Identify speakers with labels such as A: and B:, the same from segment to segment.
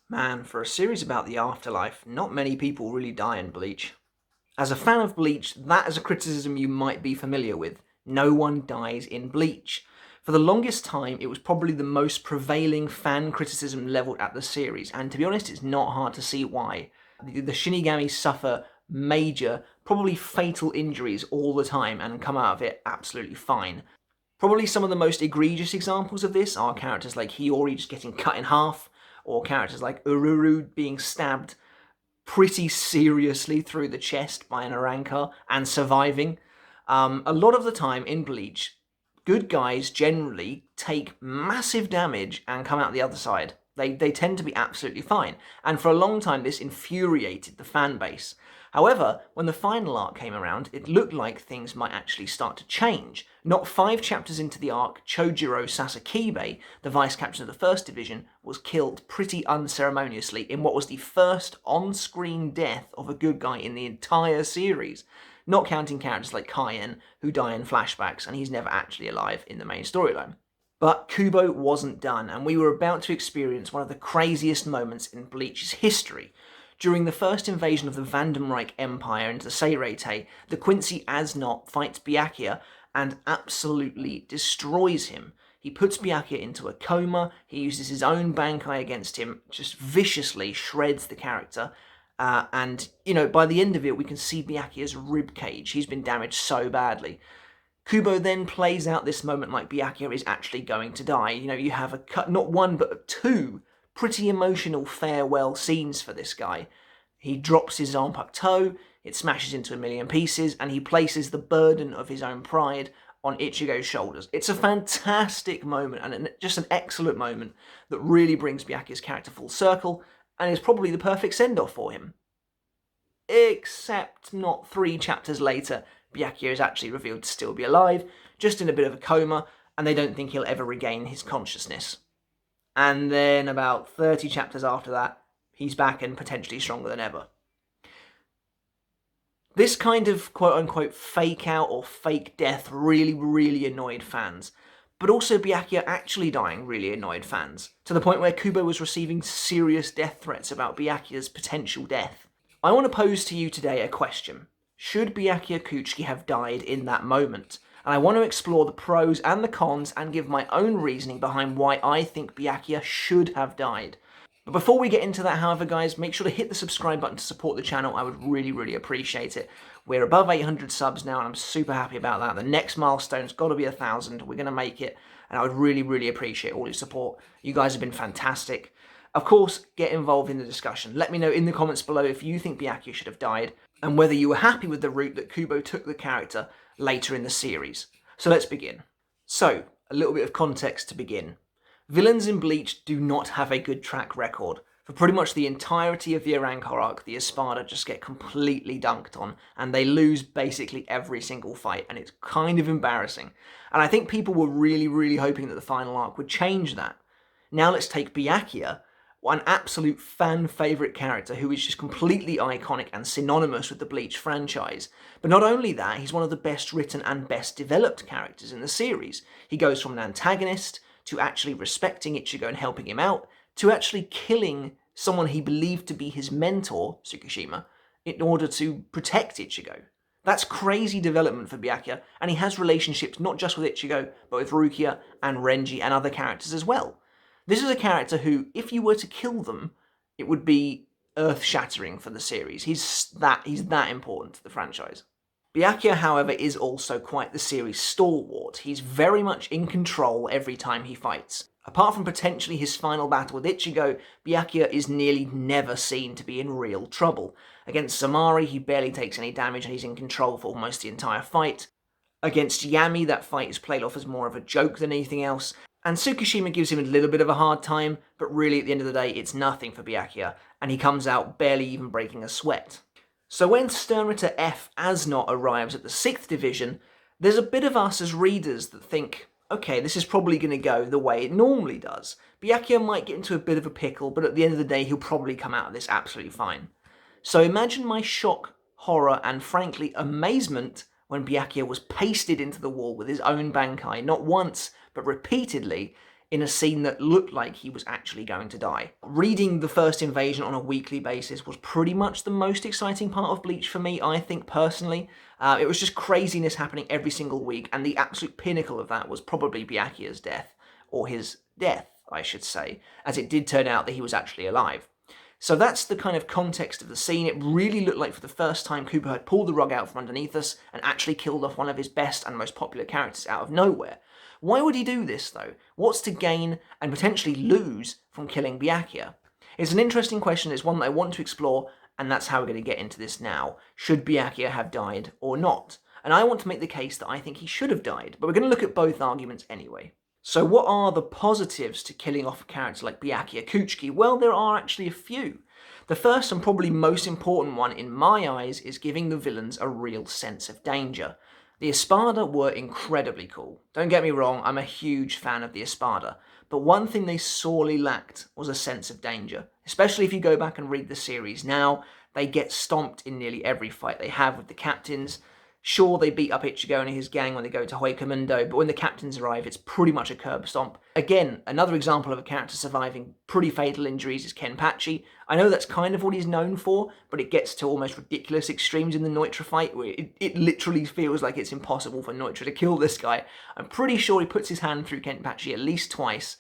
A: Man, for a series about the afterlife, not many people really die in Bleach. As a fan of Bleach, that is a criticism you might be familiar with. No one dies in Bleach. For the longest time, it was probably the most prevailing fan criticism levelled at the series, and to be honest, it's not hard to see why. The Shinigami suffer major, probably fatal injuries all the time and come out of it absolutely fine. Probably some of the most egregious examples of this are characters like Hiyori just getting cut in half, or characters like Ururu being stabbed pretty seriously through the chest by an Arankar and surviving. A lot of the time in Bleach, good guys generally take massive damage and come out the other side. They tend to be absolutely fine. And for a long time, this infuriated the fan base. However, when the final arc came around, it looked like things might actually start to change. Not 5 chapters into the arc, Chojiro Sasakibe, the vice captain of the First Division, was killed pretty unceremoniously in what was the first on-screen death of a good guy in the entire series. Not counting characters like Kaien, who die in flashbacks, and he's never actually alive in the main storyline. But Kubo wasn't done, and we were about to experience one of the craziest moments in Bleach's history. During the first invasion of the Vandenreich Empire into Seirete, the Quincy Asnot fights Byakuya and absolutely destroys him. He puts Byakuya into a coma, he uses his own Bankai against him, just viciously shreds the character, and, by the end of it we can see Byakuya's ribcage. He's been damaged so badly. Kubo then plays out this moment like Byakuya is actually going to die. You have a cut, not one but 2 pretty emotional farewell scenes for this guy. He drops his Zanpakuto toe, it smashes into a million pieces, and he places the burden of his own pride on Ichigo's shoulders. It's a fantastic moment, and just an excellent moment that really brings Byakuya's character full circle, and is probably the perfect send-off for him. Except not 3 chapters later, Byakuya is actually revealed to still be alive, just in a bit of a coma, and they don't think he'll ever regain his consciousness. And then about 30 chapters after that, he's back and potentially stronger than ever. This kind of quote-unquote fake out or fake death really annoyed fans. But also Byakuya actually dying really annoyed fans, to the point where Kubo was receiving serious death threats about Byakuya's potential death. I want to pose to you today a question. Should Byakuya Kuchiki have died in that moment? And I want to explore the pros and the cons and give my own reasoning behind why I think Byakuya should have died. But before we get into that, however, guys, make sure to hit the subscribe button to support the channel. I would really appreciate it. We're above 800 subs now, and I'm super happy about that. The next milestone's got to be 1,000. We're going to make it, and I would really appreciate all your support. You guys have been fantastic. Of course, get involved in the discussion. Let me know in the comments below if you think Byakuya should have died, and whether you were happy with the route that Kubo took the character later in the series. So let's begin. So, a little bit of context to begin. Villains in Bleach do not have a good track record. For pretty much the entirety of the Arankar arc, the Espada just get completely dunked on, and they lose basically every single fight, and it's kind of embarrassing. And I think people were really hoping that the final arc would change that. Now let's take Byakuya, an absolute fan favourite character who is just completely iconic and synonymous with the Bleach franchise. But not only that, he's one of the best written and best developed characters in the series. He goes from an antagonist to actually respecting Ichigo and helping him out, to actually killing someone he believed to be his mentor, Tsukishima, in order to protect Ichigo. That's crazy development for Byakuya, and he has relationships not just with Ichigo, but with Rukia and Renji and other characters as well. This is a character who, if you were to kill them, it would be earth-shattering for the series. He's that important to the franchise. Byakuya, however, is also quite the series stalwart. He's very much in control every time he fights. Apart from potentially his final battle with Ichigo, Byakuya is nearly never seen to be in real trouble. Against Samari, he barely takes any damage and he's in control for almost the entire fight. Against Yami, that fight is played off as more of a joke than anything else. And Tsukishima gives him a little bit of a hard time, but really at the end of the day, it's nothing for Byakuya, and he comes out barely even breaking a sweat. So when Sternritter F. Asnot arrives at the 6th Division, there's a bit of us as readers that think, okay, this is probably going to go the way it normally does. Byakuya might get into a bit of a pickle, but at the end of the day, he'll probably come out of this absolutely fine. So imagine my shock, horror, and frankly, amazement when Byakuya was pasted into the wall with his own Bankai, not once, but repeatedly, in a scene that looked like he was actually going to die. Reading the first invasion on a weekly basis was pretty much the most exciting part of Bleach for me, I think, personally. It was just craziness happening every single week, and the absolute pinnacle of that was probably Byakuya's death, or his death, I should say, as it did turn out that he was actually alive. So that's the kind of context of the scene. It really looked like for the first time Kubo had pulled the rug out from underneath us and actually killed off one of his best and most popular characters out of nowhere. Why would he do this, though? What's to gain and potentially lose from killing Byakuya? It's an interesting question, it's one that I want to explore, and that's how we're going to get into this now. Should Byakuya have died or not? And I want to make the case that I think he should have died, but we're going to look at both arguments anyway. So what are the positives to killing off a character like Byakuya Kuchiki? Well, there are actually a few. The first and probably most important one in my eyes is giving the villains a real sense of danger. The Espada were incredibly cool. Don't get me wrong, I'm a huge fan of the Espada, but one thing they sorely lacked was a sense of danger. Especially if you go back and read the series now, they get stomped in nearly every fight they have with the captains. Sure, they beat up Ichigo and his gang when they go to Huaycamundo, but when the captains arrive, it's pretty much a curb stomp. Again, another example of a character surviving pretty fatal injuries is Kenpachi. I know that's kind of what he's known for, but it gets to almost ridiculous extremes in the Neutra fight, where it literally feels like it's impossible for Neutra to kill this guy. I'm pretty sure he puts his hand through Kenpachi at least twice,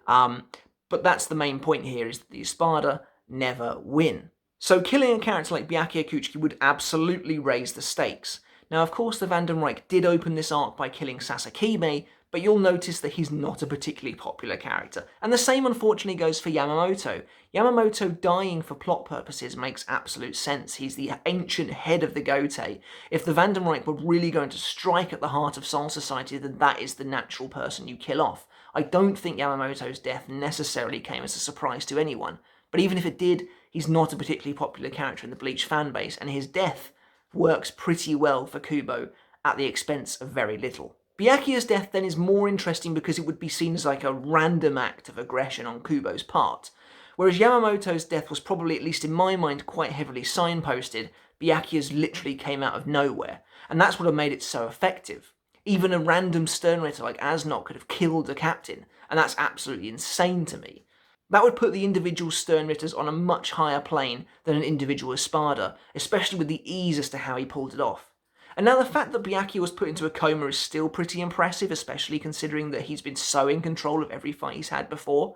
A: but that's the main point here, is that the Espada never win. So killing a character like Byakuya Kuchiki would absolutely raise the stakes. Now, of course, the Vandenreich did open this arc by killing Sasakime, but you'll notice that he's not a particularly popular character. And the same, unfortunately, goes for Yamamoto. Yamamoto dying for plot purposes makes absolute sense. He's the ancient head of the Gotei. If the Vandenreich were really going to strike at the heart of Soul Society, then that is the natural person you kill off. I don't think Yamamoto's death necessarily came as a surprise to anyone. But even if it did, he's not a particularly popular character in the Bleach fanbase, and his death works pretty well for Kubo at the expense of very little. Byakuya's death then is more interesting because it would be seen as like a random act of aggression on Kubo's part. Whereas Yamamoto's death was probably, at least in my mind, quite heavily signposted, Byakuya's literally came out of nowhere, and that's what made it so effective. Even a random Sternritter like Asnot could have killed a captain, and that's absolutely insane to me. That would put the individual Sternritters on a much higher plane than an individual Espada, especially with the ease as to how he pulled it off. And now the fact that Byakuya was put into a coma is still pretty impressive, especially considering that he's been so in control of every fight he's had before.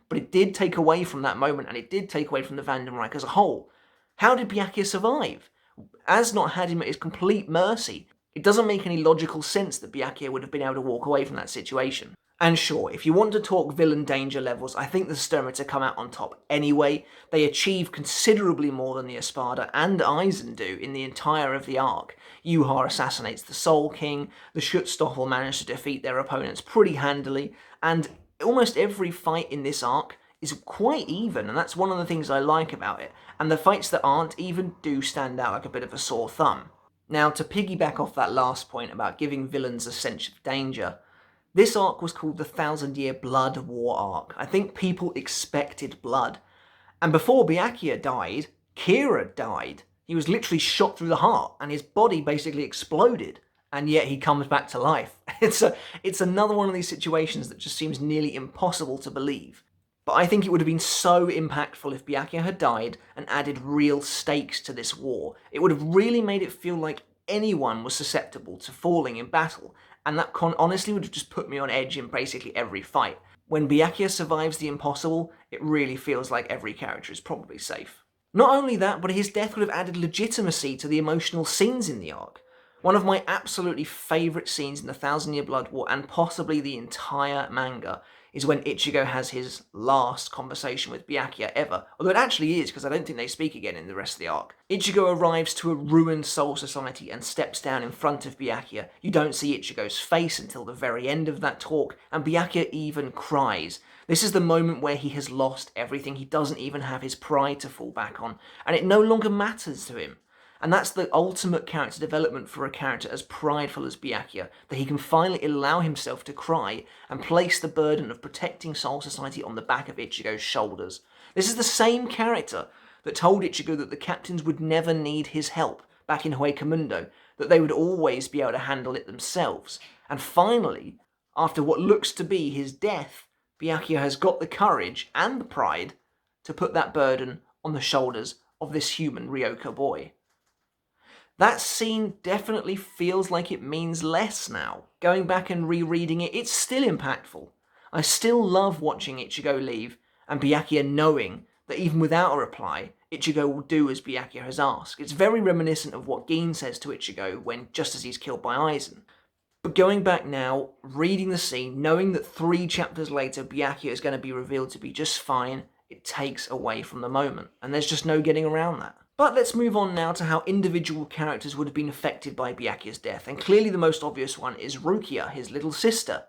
A: But it did take away from that moment, and it did take away from the Vandenreich as a whole. How did Byakuya survive? Asnot had him at his complete mercy. It doesn't make any logical sense that Byakuya would have been able to walk away from that situation. And sure, if you want to talk villain danger levels, I think the Sternritter come out on top anyway. They achieve considerably more than the Espada and Aizen do in the entire of the arc. Yuha assassinates the Soul King, the Schutzstoffel manage to defeat their opponents pretty handily, and almost every fight in this arc is quite even, and that's one of the things I like about it. And the fights that aren't even do stand out like a bit of a sore thumb. Now, to piggyback off that last point about giving villains a sense of danger, this arc was called the 1,000-Year Blood War arc. I think people expected blood. And before Byakuya died, Kira died. He was literally shot through the heart, and his body basically exploded. And yet he comes back to life. It's another one of these situations that just seems nearly impossible to believe. But I think it would have been so impactful if Byakuya had died and added real stakes to this war. It would have really made it feel like anyone was susceptible to falling in battle, and that honestly would have just put me on edge in basically every fight. When Byakuya survives the impossible, it really feels like every character is probably safe. Not only that, but his death would have added legitimacy to the emotional scenes in the arc. One of my absolutely favourite scenes in the 1,000-Year Blood War, and possibly the entire manga, is when Ichigo has his last conversation with Byakuya ever. Although it actually is, because I don't think they speak again in the rest of the arc. Ichigo arrives to a ruined Soul Society and steps down in front of Byakuya. You don't see Ichigo's face until the very end of that talk, and Byakuya even cries. This is the moment where he has lost everything. He doesn't even have his pride to fall back on, and it no longer matters to him. And that's the ultimate character development for a character as prideful as Byakuya, that he can finally allow himself to cry and place the burden of protecting Soul Society on the back of Ichigo's shoulders. This is the same character that told Ichigo that the captains would never need his help back in Huaycamundo, that they would always be able to handle it themselves. And finally, after what looks to be his death, Byakuya has got the courage and the pride to put that burden on the shoulders of this human Ryoka boy. That scene definitely feels like it means less now. Going back and rereading it, it's still impactful. I still love watching Ichigo leave and Byakuya knowing that even without a reply, Ichigo will do as Byakuya has asked. It's very reminiscent of what Gin says to Ichigo when just as he's killed by Aizen. But going back now, reading the scene, knowing that 3 chapters later Byakuya is going to be revealed to be just fine, it takes away from the moment. And there's just no getting around that. But let's move on now to how individual characters would have been affected by Byakuya's death. And clearly the most obvious one is Rukia, his little sister.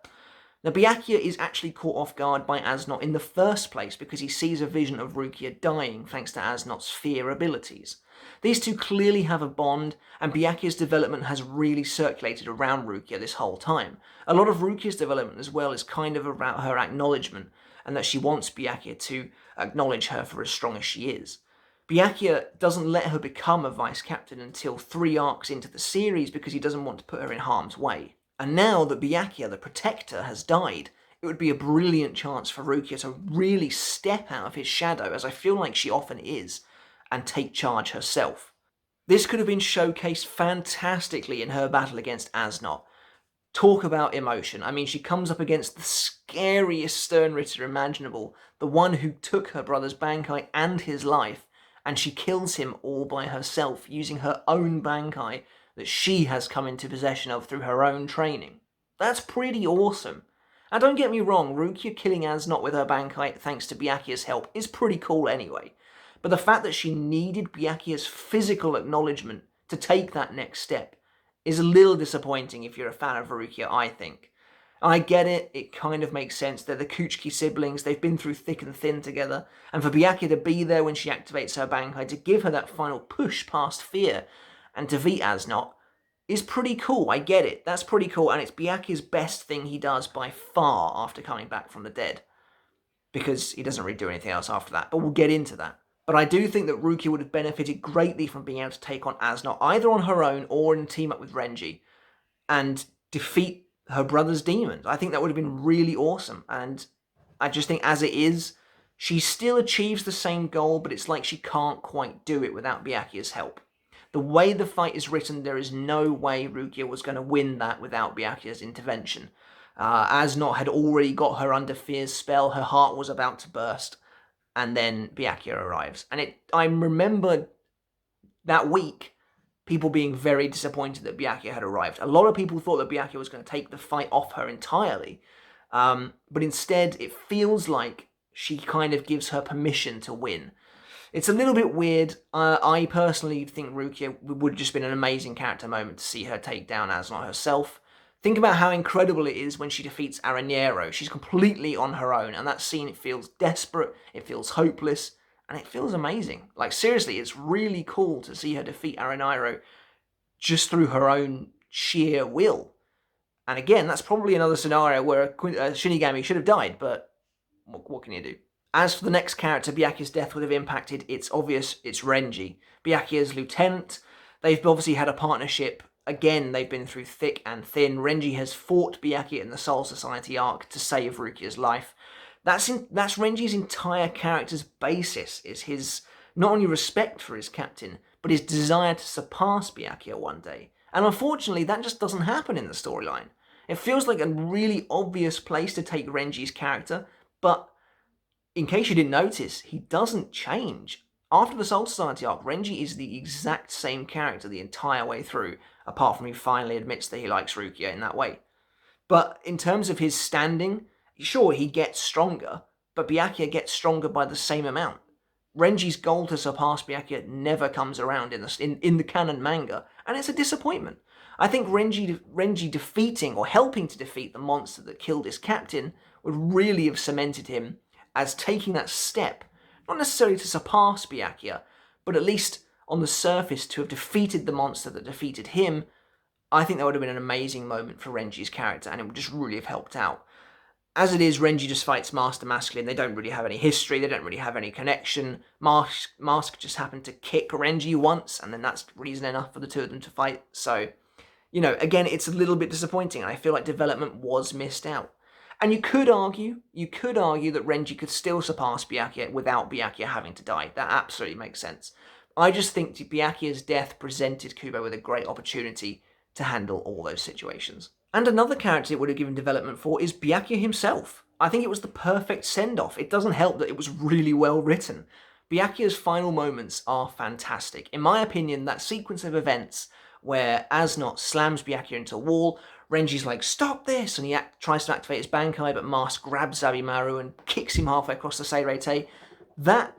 A: Now Byakuya is actually caught off guard by Asnot in the first place because he sees a vision of Rukia dying thanks to Asnot's fear abilities. These two clearly have a bond, and Byakuya's development has really circulated around Rukia this whole time. A lot of Rukia's development as well is kind of about her acknowledgement, and that she wants Byakuya to acknowledge her for as strong as she is. Byakuya doesn't let her become a vice captain until 3 arcs into the series because he doesn't want to put her in harm's way. And now that Byakuya, the protector, has died, it would be a brilliant chance for Rukia to really step out of his shadow, as I feel like she often is, and take charge herself. This could have been showcased fantastically in her battle against Asnot. Talk about emotion. I mean, she comes up against the scariest Stern Ritter imaginable, the one who took her brother's Bankai and his life, and she kills him all by herself, using her own Bankai that she has come into possession of through her own training. That's pretty awesome. And don't get me wrong, Rukia killing Asnot with her Bankai thanks to Byakuya's help is pretty cool anyway. But the fact that she needed Byakuya's physical acknowledgement to take that next step is a little disappointing if you're a fan of Rukia, I think. I get it, it kind of makes sense. They're the Kuchiki siblings, they've been through thick and thin together, and for Byakuya to be there when she activates her Bankai to give her that final push past fear and defeat Asnot is pretty cool. I get it, that's pretty cool, and it's Byakuya's best thing he does by far after coming back from the dead. Because he doesn't really do anything else after that, but we'll get into that. But I do think that Rukia would have benefited greatly from being able to take on Asnot, either on her own or in a team up with Renji, and defeat her brother's demons. I think that would have been really awesome, and I just think as it is, she still achieves the same goal, but it's like she can't quite do it without Byakuya's help. The way the fight is written, there is no way Rukia was going to win that without Byakuya's intervention. Asnot had already got her under Fear's spell, her heart was about to burst, and then Byakuya arrives. And I remember that week, people being very disappointed that Byakuya had arrived. A lot of people thought that Byakuya was going to take the fight off her entirely, but instead it feels like she kind of gives her permission to win. It's a little bit weird. I personally think Rukia would have just been an amazing character moment to see her take down Asnot herself. Think about how incredible it is when she defeats Aranero. She's completely on her own, and that scene, it feels desperate, it feels hopeless, and it feels amazing. Like, seriously, it's really cool to see her defeat Aranero just through her own sheer will. And again, that's probably another scenario where Shinigami should have died, but what can you do? As for the next character Byakuya's death would have impacted, it's obvious, it's Renji. Byakuya's lieutenant. They've obviously had a partnership. Again, they've been through thick and thin. Renji has fought Byakuya in the Soul Society arc to save Rukia's life. That's Renji's entire character's basis, is his not only respect for his captain, but his desire to surpass Byakuya one day. And unfortunately, that just doesn't happen in the storyline. It feels like a really obvious place to take Renji's character, but in case you didn't notice, he doesn't change. After the Soul Society arc, Renji is the exact same character the entire way through, apart from he finally admits that he likes Rukia in that way. But in terms of his standing, sure, he gets stronger, but Byakuya gets stronger by the same amount. Renji's goal to surpass Byakuya never comes around in the canon manga, and it's a disappointment. I think Renji defeating or helping to defeat the monster that killed his captain would really have cemented him as taking that step, not necessarily to surpass Byakuya, but at least on the surface to have defeated the monster that defeated him. I think that would have been an amazing moment for Renji's character, and it would just really have helped out. As it is, Renji just fights Master Masculine. They don't really have any history, they don't really have any connection. Mask just happened to kick Renji once, and then that's reason enough for the two of them to fight. So, again, it's a little bit disappointing, and I feel like development was missed out. And you could argue that Renji could still surpass Byakuya without Byakuya having to die. That absolutely makes sense. I just think Byakuya's death presented Kubo with a great opportunity to handle all those situations. And another character it would have given development for is Byakuya himself. I think it was the perfect send-off. It doesn't help that it was really well written. Byakuya's final moments are fantastic. In my opinion, that sequence of events where Asnot slams Byakuya into a wall, Renji's like, stop this, and he tries to activate his Bankai, but Mask grabs Zabimaru and kicks him halfway across the Seirete. That,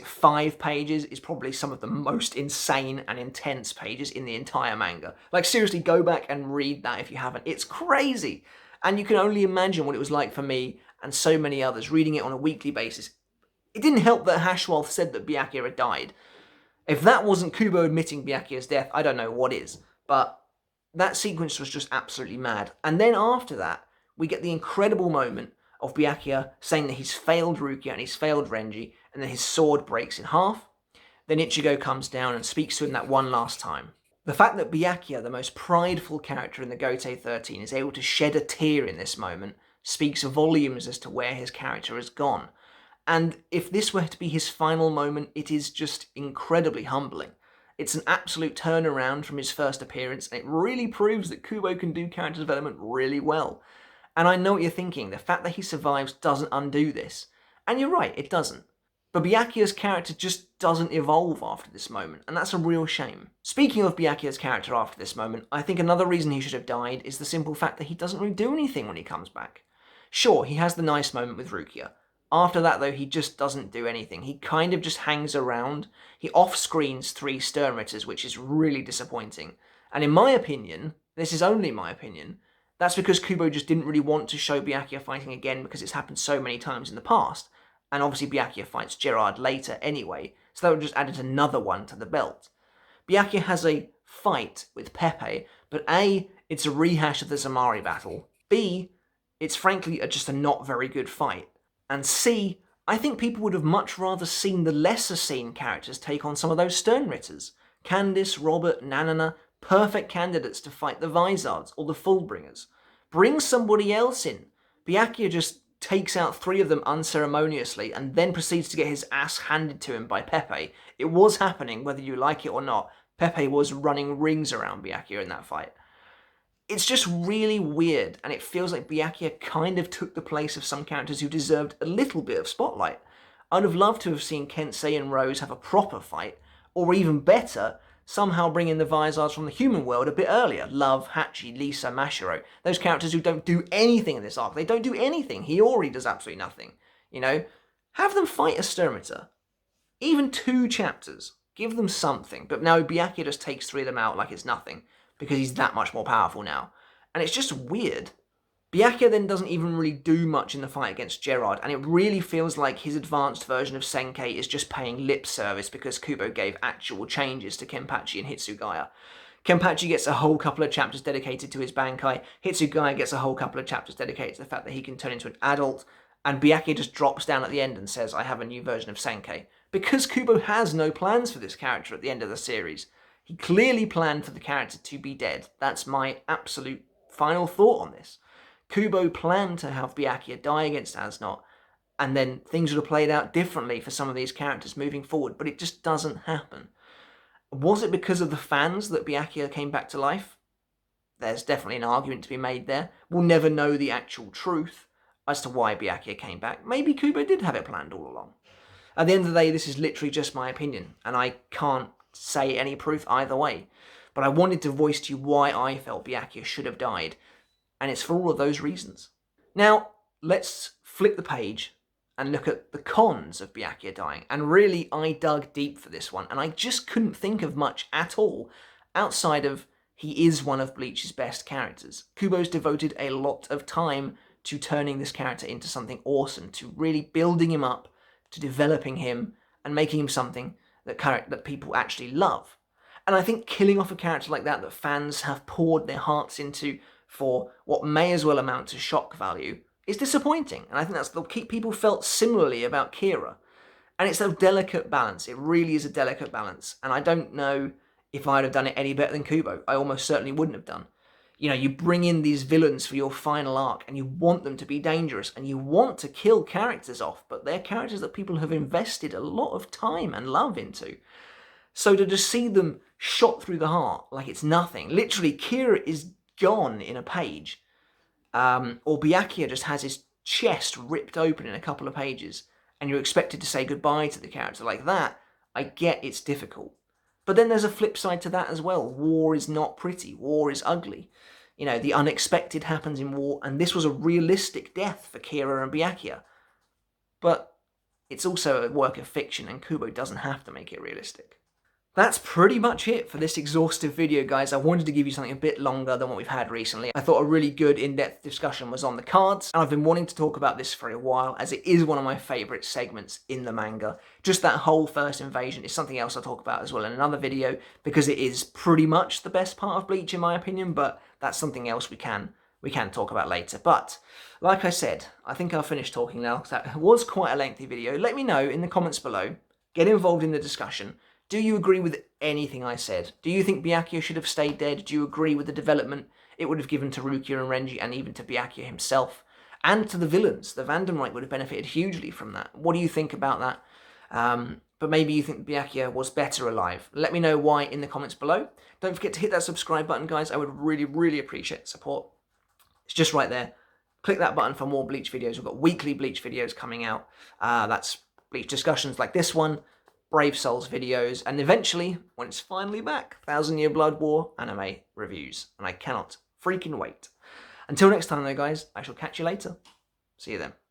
A: 5 pages, is probably some of the most insane and intense pages in the entire manga. Like, seriously, go back and read that if you haven't. It's crazy. And you can only imagine what it was like for me and so many others reading it on a weekly basis. It didn't help that Hashwell said that Byakuya had died. If that wasn't Kubo admitting Byakuya's death, I don't know what is. But that sequence was just absolutely mad. And then after that, we get the incredible moment of Byakuya saying that he's failed Rukia and he's failed Renji, and then his sword breaks in half. Then Ichigo comes down and speaks to him that one last time. The fact that Byakuya, the most prideful character in the Gotei 13, is able to shed a tear in this moment speaks volumes as to where his character has gone. And if this were to be his final moment, it is just incredibly humbling. It's an absolute turnaround from his first appearance, and it really proves that Kubo can do character development really well. And I know what you're thinking, the fact that he survives doesn't undo this. And you're right, it doesn't. But Byakuya's character just doesn't evolve after this moment, and that's a real shame. Speaking of Byakuya's character after this moment, I think another reason he should have died is the simple fact that he doesn't really do anything when he comes back. Sure, he has the nice moment with Rukia. After that, though, he just doesn't do anything. He kind of just hangs around. He off-screens 3 Sternritters, which is really disappointing. And in my opinion, this is only my opinion, that's because Kubo just didn't really want to show Byakuya fighting again because it's happened so many times in the past. And obviously Byakuya fights Gerard later anyway, so that would just added another one to the belt. Byakuya has a fight with Pepe, but A, it's a rehash of the Zamari battle. B, it's frankly just a not very good fight. And C, I think people would have much rather seen the lesser seen characters take on some of those Sternritters. Candice, Robert, Nanana, perfect candidates to fight the Vizards or the Fullbringers. Bring somebody else in. Byakuya just takes out 3 of them unceremoniously and then proceeds to get his ass handed to him by Pepe. It was happening, whether you like it or not. Pepe was running rings around Byakuya in that fight. It's just really weird, and it feels like Byakuya kind of took the place of some characters who deserved a little bit of spotlight. I'd have loved to have seen Kensei and Rose have a proper fight, or even better, somehow bring in the Vizards from the human world a bit earlier. Love, Hachi, Lisa, Mashiro. Those characters who don't do anything in this arc. They don't do anything. Hiyori does absolutely nothing. You know? Have them fight a Sturmiter. Even 2 chapters. Give them something. But now Byakuya just takes 3 of them out like it's nothing, because he's that much more powerful now. And it's just weird. Byakuya then doesn't even really do much in the fight against Gerard, and it really feels like his advanced version of Senkei is just paying lip service because Kubo gave actual changes to Kenpachi and Hitsugaya. Kenpachi gets a whole couple of chapters dedicated to his Bankai, Hitsugaya gets a whole couple of chapters dedicated to the fact that he can turn into an adult, and Byakuya just drops down at the end and says, I have a new version of Senkei. Because Kubo has no plans for this character at the end of the series. He clearly planned for the character to be dead. That's my absolute final thought on this. Kubo planned to have Byakuya die against Asnot, and then things would have played out differently for some of these characters moving forward, but it just doesn't happen. Was it because of the fans that Byakuya came back to life? There's definitely an argument to be made there. We'll never know the actual truth as to why Byakuya came back. Maybe Kubo did have it planned all along. At the end of the day, this is literally just my opinion, and I can't say any proof either way. But I wanted to voice to you why I felt Byakuya should have died, and it's for all of those reasons. Now, let's flip the page and look at the cons of Byakuya dying. And really, I dug deep for this one, and I just couldn't think of much at all outside of he is one of Bleach's best characters. Kubo's devoted a lot of time to turning this character into something awesome, to really building him up, to developing him, and making him something that people actually love. And I think killing off a character like that fans have poured their hearts into for what may as well amount to shock value is disappointing. And I think that's the people felt similarly about Kira. And it's a delicate balance. It really is a delicate balance. And I don't know if I'd have done it any better than Kubo. I almost certainly wouldn't have done. You know, you bring in these villains for your final arc and you want them to be dangerous and you want to kill characters off, but they're characters that people have invested a lot of time and love into. So to just see them shot through the heart like it's nothing, literally Kira is gone in a page, or Byakuya just has his chest ripped open in a couple of pages, and you're expected to say goodbye to the character like that, I get it's difficult. But then there's a flip side to that as well. War is not pretty. War is ugly. You know, the unexpected happens in war, and this was a realistic death for Kira and Byakuya. But it's also a work of fiction, and Kubo doesn't have to make it realistic. That's pretty much it for this exhaustive video, guys. I wanted to give you something a bit longer than what we've had recently. I thought a really good in-depth discussion was on the cards, and I've been wanting to talk about this for a while, as it is one of my favourite segments in the manga. Just that whole first invasion is something else I'll talk about as well in another video, because it is pretty much the best part of Bleach in my opinion, but that's something else we can talk about later. But, like I said, I think I'll finish talking now, because that was quite a lengthy video. Let me know in the comments below. Get involved in the discussion. Do you agree with anything I said? Do you think Byakuya should have stayed dead? Do you agree with the development it would have given to Rukia and Renji, and even to Byakuya himself? And to the villains, the Vandermite would have benefited hugely from that. What do you think about that? But maybe you think Byakuya was better alive. Let me know why in the comments below. Don't forget to hit that subscribe button, guys. I would really, really appreciate support. It's just right there. Click that button for more Bleach videos. We've got weekly Bleach videos coming out. That's Bleach discussions like this one, Brave Souls videos, and eventually, when it's finally back, 1000 Year Blood War anime reviews. And I cannot freaking wait. Until next time though, guys, I shall catch you later. See you then.